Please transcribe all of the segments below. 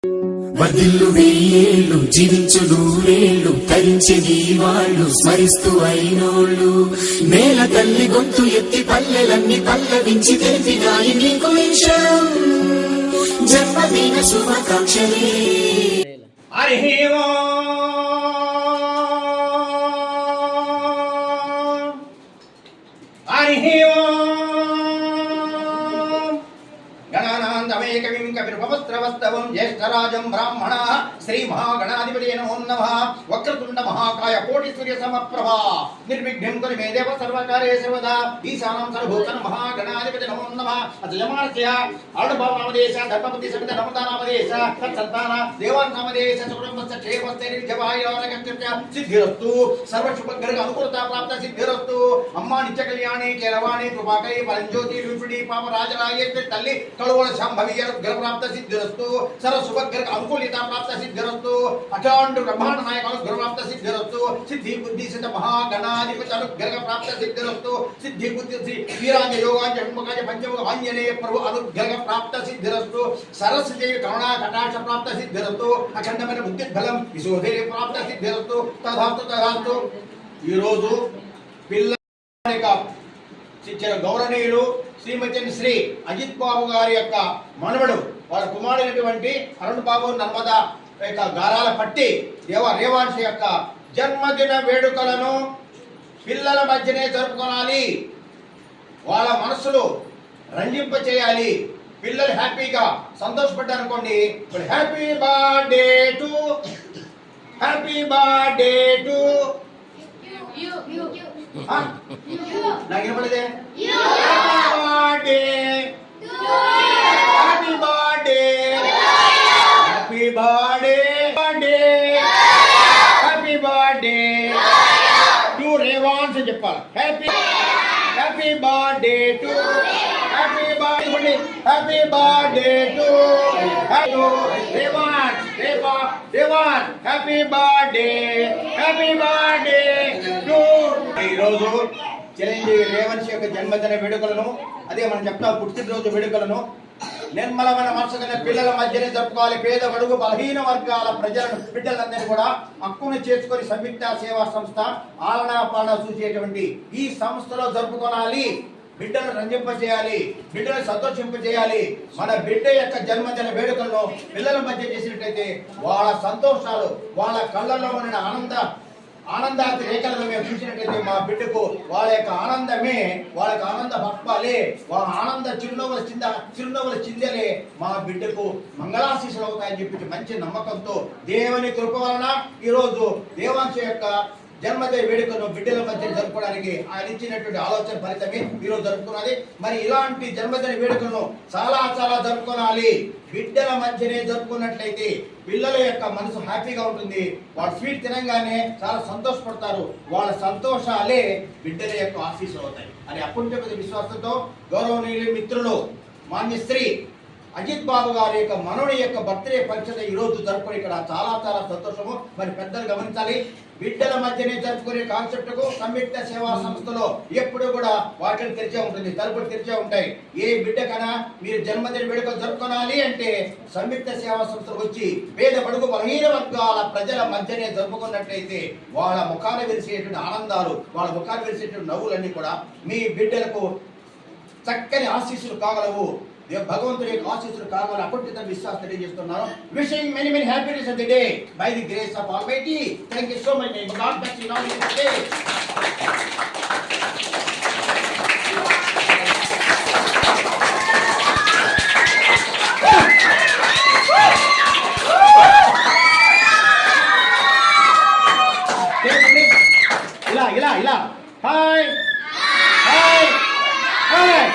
వర్ధిల్లు వెయ్యేళ్ళు జీవించు నూరేళ్ళు తరించెని వాళ్ళు స్మరిస్తూ అయినోళ్ళు నేల తల్లి గొంతు ఎత్తి పల్లెలన్నీ పల్లవించి తెలిపినాయి నీకు విషయం జన్మదిన శుభాకాంక్షలే. गणानान्दमेकविं कविर्भवस्त्रवस्तवं ज्येष्ठराजं ब्राह्मणः श्रीमहागणाधिपतये नमो नमः। वक्रतुण्ड महाकाय कोटिसूर्यसमप्रभा निर्विघ्नं कुरु मे देव सर्वकार्ये सर्वदा ईशानं सर्वभूतानां महागणाधिपतये नमो नमः। अजयमानस्य अरुणभवनामदेश धर्मपति समित नमदानामदेश तत्सन्तान देवानामदेश सुकुटुम्बस्य क्षेमस्थैर्यवायोरगत्यस्य सिद्धिरस्तु सर्वशुभग्रह अनुकूलता प्राप्त सिद्धिरस्तु। अम्मा नित्यकल्याणी केरवाणी कृपाकै परञ्ज्योति रूपिणी पापराजराजेश्वरी तल्ली कळवळ शांभवी अनुग्रह प्राप्त सिद्धिरस्तु सर्व शुभग्रह अनुकूलता प्राप्त सिद्धिरस्तु। अखंड ब्रह्मांड नायक अनुग्रह प्राप्त सिद्धिरस्तु। सिद्धि बुद्धि सिद्ध महागणाधिपति अनुग्रह प्राप्त सिद्धिरस्तु। सिद्धि बुद्धि वीरांग योगांग षण्मुखांग पंचमुख आंजनेय प्रभु अनुग्रह प्राप्त सिद्धिरस्तु। सरस्वती देवी करुणा कटाक्ष प्राप्त सिद्धिरस्तु। अखंडమైన बुद्धि फलम विशोधे प्राप्त सिद्धिरस्तु। तथास्तु तथास्तु। ఈ రోజు పిల్లల శిక్షణ గౌరవనీయులు శ్రీమతి శ్రీ అజిత్ బాబు గారి యొక్క మనవడు వారి కుమారుడైనటువంటి అరుణ్ బాబు నర్మదా యొక్క గారాల పట్టి రేవాంశ్ యొక్క జన్మదిన వేడుకలను పిల్లల మధ్యనే జరుపుకోవాలి. వాళ్ళ మనసులు రంజింప చేయాలి. పిల్లలు హ్యాపీగా సంతోషపడ్డారు అనుకోండి. హ్యాపీ బర్త్డే టు నాకు వినపడదే. హ్యాపీ బర్త్డే టు రేవాన్స్ అని చెప్పాలి. Happy birthday to Revansh happy birthday to. ఈరోజు చిరంజీవి రేవంశ్ యొక్క జన్మదిన వేడుకలను అదే మనం చెప్తాం పుట్టినరోజు వేడుకలను నిర్మలమైన మనసు కలిగిన పిల్లల మధ్యనే జరుపుకోవాలి. పేద బడుగు బలహీన వర్గాల ప్రజలను బిడ్డలందరినీ కూడా హక్కును చేసుకొని సంయుక్త సేవా సంస్థ ఆలనా పాలన చూసేటువంటి ఈ సంస్థలో జరుపుకోవాలి. బిడ్డను రంజింప చేయాలి. బిడ్డను సంతోషింప చేయాలి. మన బిడ్డ యొక్క జన్మదిన వేడుకలను పిల్లల మధ్య చేసినట్లయితే వాళ్ళ సంతోషాలు వాళ్ళ కళ్ళల్లో ఉన్న ఆనందాతి రేఖలను మేము చూసినట్లయితే మా బిడ్డకు వాళ్ళ యొక్క ఆనందమే వాళ్ళకి ఆనంద భక్పాలే వాళ్ళ ఆనంద చిరునవ్వుల చిందలే మా బిడ్డకు మంగళాశీసులు అవుతాయని చెప్పి మంచి నమ్మకంతో దేవుని కృప వలన ఈరోజు దేవాంశ యొక్క జన్మదిన వేడుకను బిడ్డల మధ్య జరుపుకోవడానికి ఆయన ఇచ్చినటువంటి ఆలోచన ఫలితమే ఈరోజు జరుపుకున్నది. మరి ఇలాంటి జన్మదిన వేడుకలను చాలా జరుపుకోవాలి. బిడ్డల మధ్యనే జరుపుకున్నట్లయితే పిల్లల యొక్క మనసు హ్యాపీగా ఉంటుంది. వాళ్ళు స్వీట్ తినంగానే చాలా సంతోషపడతారు. వాళ్ళ సంతోషాలే బిడ్డల యొక్క ఆశీస్సులు అవుతాయి అని అప్పుంటే విశ్వాసంతో గౌరవనీయులు మిత్రులు మాన్యశ్రీ అజిత్ బాబు గారి యొక్క మనవుడి యొక్క బర్త్డే ఫంక్షన్ ఈ రోజు జరుపుకుని ఇక్కడ చాలా సంతోషము. మరి పెద్దలు గమనించాలి. బిడ్డల మధ్యనే జరుపుకునే కాన్సెప్ట్ కు సంయుక్త సేవా సంస్థలో ఎప్పుడు కూడా వాటిని తెరిచే ఉంటుంది, తలుపులు తెరిచే ఉంటాయి. ఏ బిడ్డకైనా మీరు జన్మదిన వేడుకలు జరుపుకోవాలి అంటే సంయుక్త సేవా సంస్థలు వచ్చి పేద బడుగు బలహీన వర్గాల ప్రజల మధ్యనే జరుపుకున్నట్లయితే వాళ్ళ ముఖాలు వెలిసేటువంటి ఆనందాలు వాళ్ళ ముఖాలు వెలిసేటువంటి నవ్వులన్నీ కూడా మీ బిడ్డలకు చక్కని ఆశీస్సులు కాగలవు. భగవంతుడి యొక్క ఆశీస్సులు కావాలని అకుంఠిత విశ్వాసం తెలియజేస్తున్నాను. Wishing many happiness of the day by the grace of almighty. Thank you so much. God bless you all. ఇలా హాయ్ హాయ్ హాయ్.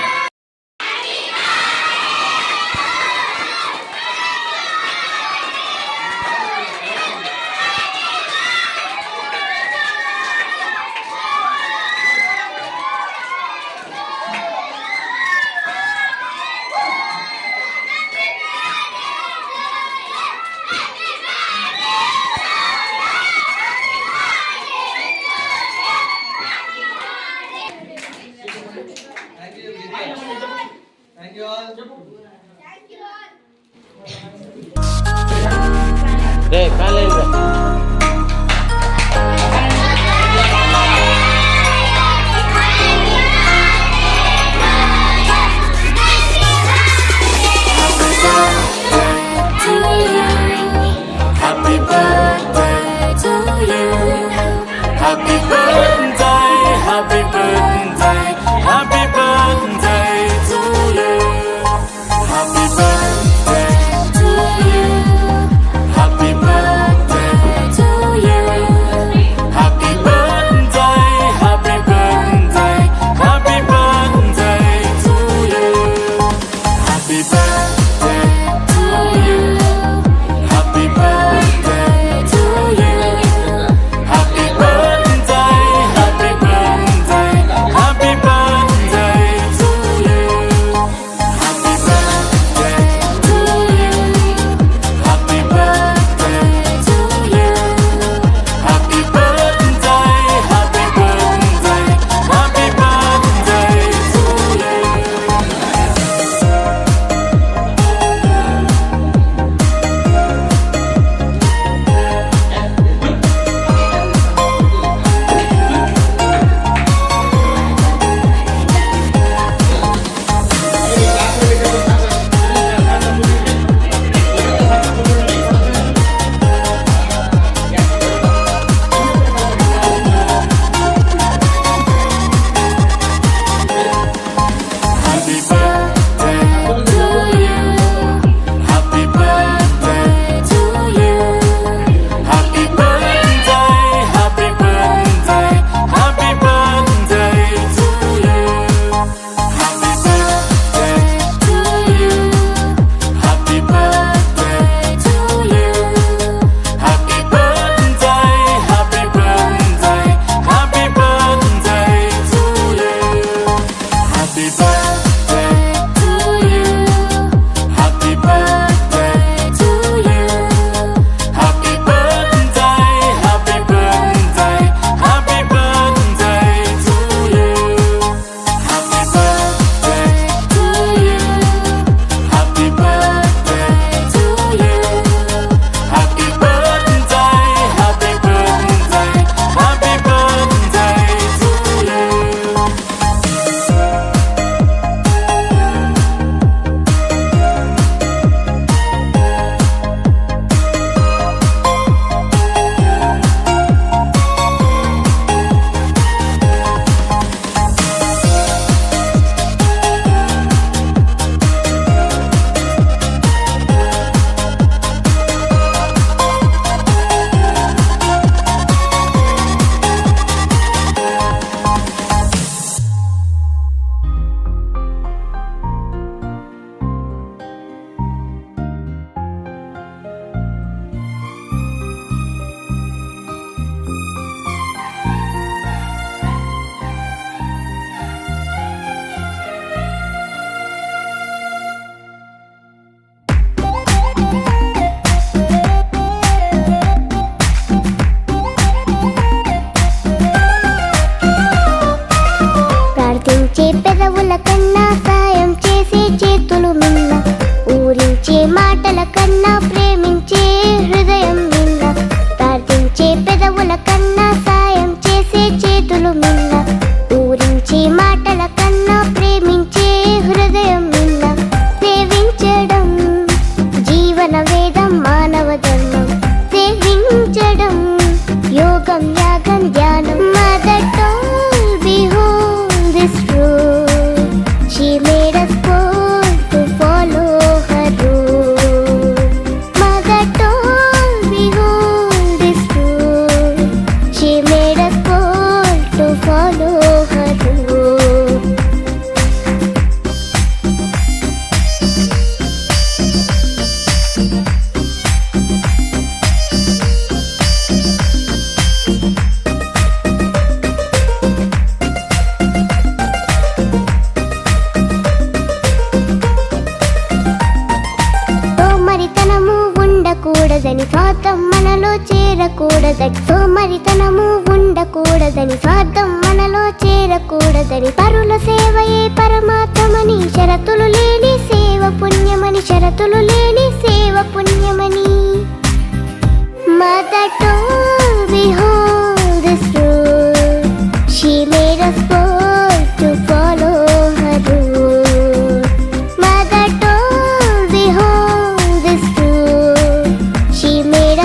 ఉండకూడదని స్వార్థం మనలో చేరకూడదని సోమరితనము ఉండకూడదని స్వార్థం మనలో చేరకూడదని పరుల సేవయే పరమాత్మని షరతులు లేని సేవ పుణ్యమని షరతులు లేని సేవ పుణ్యమని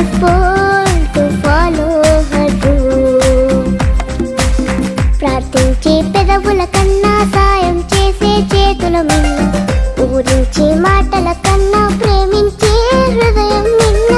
us bold to follow her rule. ప్రార్థించే పెదవుల కన్నా సాయం చేసే చేతుల మిన్న, ఊరించే మాటల కన్నా ప్రేమించే హృదయం మిన్న.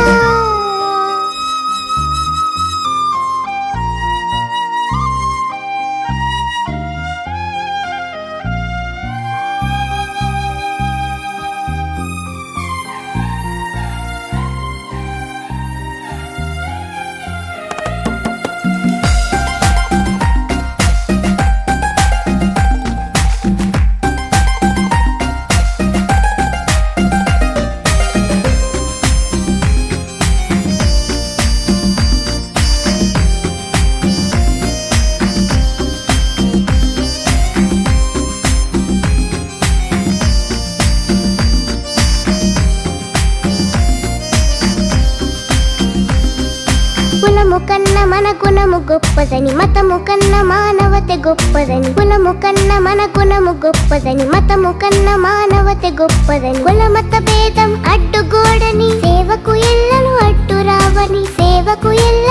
కులము కన్నా మన గుణము గొప్పదని, మతము కన్నా మానవత గొప్పదని. కులము కన్నా మన గుణము గొప్పదని, మతము కన్నా మానవత గొప్పదని. కులమత భేదం అడ్డుగోడని, సేవకు ఎల్లను అడ్డు రావని, సేవకు ఎల్ల